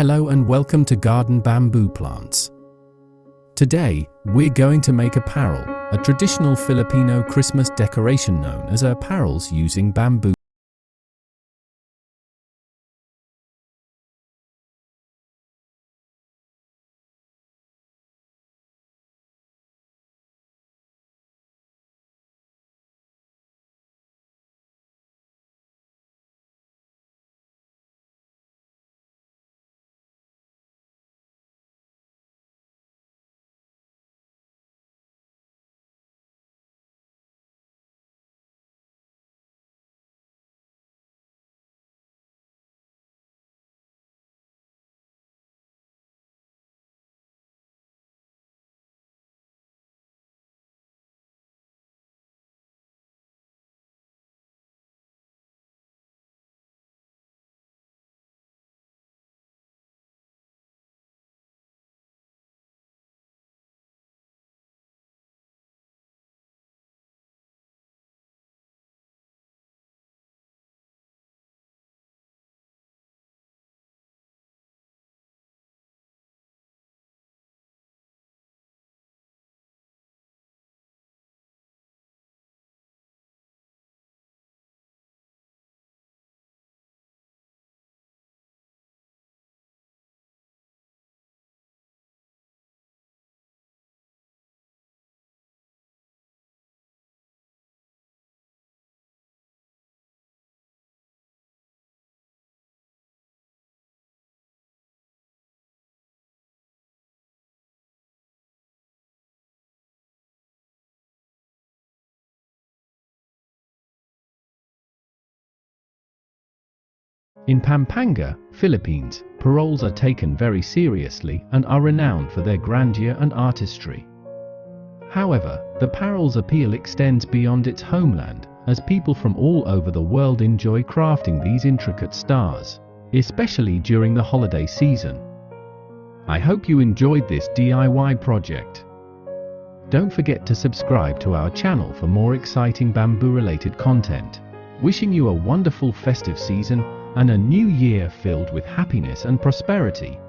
Hello and welcome to Garden Bamboo Plants. Today, we're going to make a parol, a traditional Filipino Christmas decoration known as parols using bamboo. In Pampanga, Philippines, parols are taken very seriously and are renowned for their grandeur and artistry. However, the parol's appeal extends beyond its homeland, as people from all over the world enjoy crafting these intricate stars, especially during the holiday season. I hope you enjoyed this DIY project. Don't forget to subscribe to our channel for more exciting bamboo-related content. Wishing you a wonderful festive season and a new year filled with happiness and prosperity.